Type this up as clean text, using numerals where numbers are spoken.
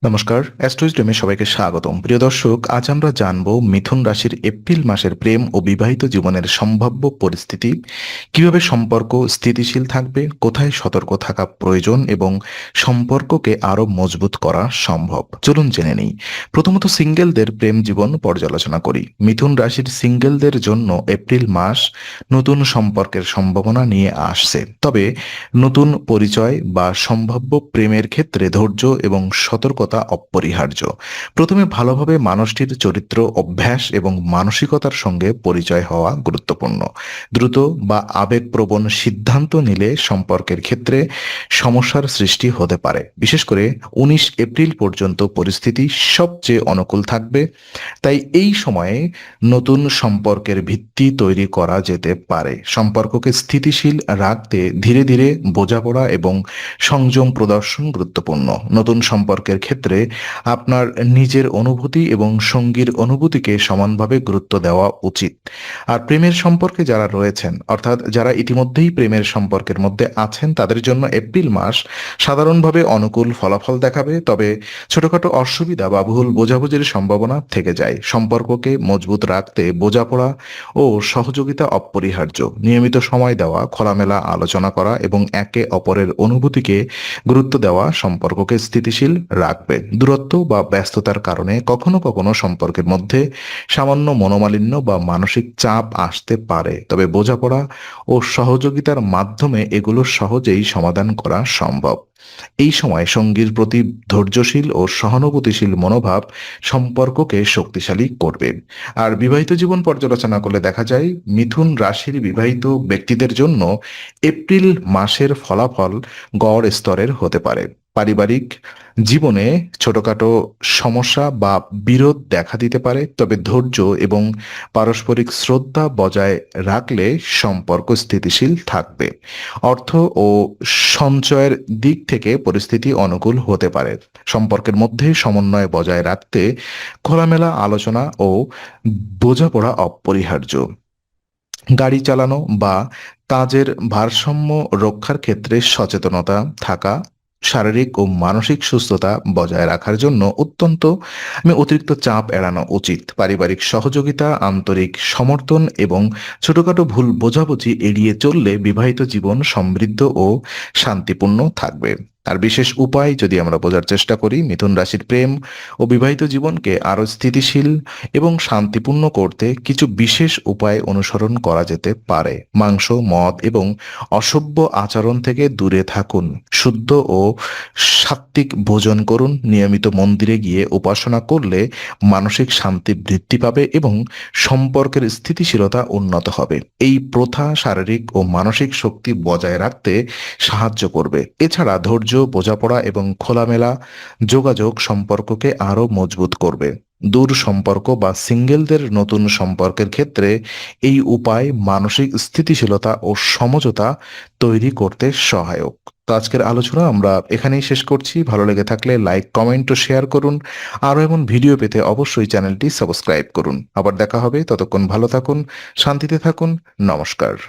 নমস্কার, অ্যাস্ট্রোইজডমে সবাইকে স্বাগতম। প্রিয় দর্শক, আজ আমরা জানব মিথুন রাশির এপ্রিল মাসের প্রেম ও বিবাহিত জীবনের সম্ভাব্য পরিস্থিতি, কিভাবে সম্পর্ক স্থিতিশীল থাকবে, কোথায় সতর্ক থাকা প্রয়োজন এবং সম্পর্ককে আরো মজবুত করা সম্ভব। চলুন জেনে নিই। প্রথমত সিঙ্গেলদের প্রেম জীবন পর্যালোচনা করি। মিথুন রাশির সিঙ্গেলদের জন্য এপ্রিল মাস নতুন সম্পর্কের সম্ভাবনা নিয়ে আসছে। তবে নতুন পরিচয় বা সম্ভাব্য প্রেমের ক্ষেত্রে ধৈর্য এবং সতর্কতা অপরিহার্য। প্রথমে ভালোভাবে মানুষটির চরিত্র, অভ্যাস এবং মানসিকতার সঙ্গে পরিচয় হওয়া গুরুত্বপূর্ণ। দ্রুত বা আবেগপ্রবণ সিদ্ধান্ত নিলে সম্পর্কের ক্ষেত্রে সমস্যার সৃষ্টি হতে পারে। বিশেষ করে 19 এপ্রিল পর্যন্ত পরিস্থিতি সবচেয়ে অনুকূল থাকবে। তাই এই সময়ে নতুন সম্পর্কের ভিত্তি তৈরি করা যেতে পারে। সম্পর্ককে স্থিতিশীল রাখতে ধীরে ধীরে বোঝাপড়া এবং সংযম প্রদর্শন গুরুত্বপূর্ণ। নতুন সম্পর্কের ক্ষেত্রে আপনার নিজের অনুভূতি এবং সঙ্গীর অনুভূতিকে সমানভাবে গুরুত্ব দেওয়া উচিত। আর প্রেমের সম্পর্কে যারা রয়েছেন, অর্থাৎ যারা ইতিমধ্যেই প্রেমের সম্পর্কের মধ্যে আছেন, তাদের জন্য এপ্রিল মাস সাধারণভাবে অনুকূল ফলাফল দেখাবে। তবে ছোটখাটো অসুবিধা বা ভুল বোঝাবুঝির সম্ভাবনা থেকে যায়। সম্পর্ককে মজবুত রাখতে বোঝাপড়া ও সহযোগিতা অপরিহার্য। নিয়মিত সময় দেওয়া, খোলামেলা আলোচনা করা এবং একে অপরের অনুভূতিকে গুরুত্ব দেওয়া সম্পর্ককে স্থিতিশীল রাখবে। দূরত্ব বা ব্যস্ততার কারণে কখনো কখনো সম্পর্কের মধ্যে সামান্য মনোমালিন্য বা মানসিক চাপ আসতে পারে। তবে বোঝাপড়া ও সহযোগিতার মাধ্যমে এগুলো সহজেই সমাধান করা সম্ভব। এই সময় সঙ্গীর প্রতি ধৈর্যশীল ও সহানুভূতিশীল মনোভাব সম্পর্ককে শক্তিশালী করবে। আর বিবাহিত জীবন পর্যালোচনা করলে দেখা যায় মিথুন রাশির বিবাহিত ব্যক্তিদের জন্য এপ্রিল মাসের ফলাফল গড় স্তরের হতে পারে। পারিবারিক জীবনে ছোটখাটো সমস্যা বা বিরোধ দেখা দিতে পারে, তবে ধৈর্য এবং পারস্পরিক শ্রদ্ধা বজায় রাখলে সম্পর্ক স্থিতিশীল থাকবে। অর্থ ও সঞ্চয়ের দিক থেকে পরিস্থিতি অনুকূল হতে পারে। সম্পর্কের মধ্যে সমন্বয় বজায় রাখতে খোলামেলা আলোচনা ও বোঝাপড়া অপরিহার্য। গাড়ি চালানো বা কাজের ভারসাম্য রক্ষার ক্ষেত্রে সচেতনতা থাকা শারীরিক ও মানসিক সুস্থতা বজায় রাখার জন্য অতিরিক্ত চাপ এড়ানো উচিত। পারিবারিক সহযোগিতা, আন্তরিক সমর্থন এবং ছোটখাটো ভুল বোঝাবুঝি এড়িয়ে চললে বিবাহিত জীবন সমৃদ্ধ ও শান্তিপূর্ণ থাকবে। আর বিশেষ উপায় যদি আমরা বোঝার চেষ্টা করি, মিথুন রাশির প্রেম ও বিবাহিত জীবনকে আরো স্থিতিশীল এবং শান্তিপূর্ণ করতে কিছু বিশেষ উপায় অনুসরণ করা যেতে পারে। মাংস, মদ এবং অসভ্য আচরণ থেকে দূরে থাকুন। শুদ্ধ ও সাত্ত্বিক ভোজন করুন। নিয়মিত মন্দিরে গিয়ে উপাসনা করলে মানসিক শান্তি বৃদ্ধি পাবে এবং সম্পর্কের স্থিতিশীলতা উন্নত হবে। এই প্রথা শারীরিক ও মানসিক শক্তি বজায় রাখতে সাহায্য করবে। এছাড়া ধৈর্য, বোঝাপড়া এবং খোলামেলা যোগাযোগ সম্পর্ককে আরো মজবুত করবে। দূর সম্পর্ক বা সিঙ্গেলদের নতুন সম্পর্কের ক্ষেত্রে এই উপায় মানসিক স্থিতিশীলতা ও সমঝোতা তৈরি করতে সহায়ক। তো আজকের আলোচনা আমরা এখানেই শেষ করছি। ভালো লেগে থাকলে লাইক, কমেন্ট ও শেয়ার করুন। আরও এমন ভিডিও পেতে অবশ্যই চ্যানেলটি সাবস্ক্রাইব করুন। আবার দেখা হবে, ততক্ষণ ভালো থাকুন, শান্তিতে থাকুন। নমস্কার।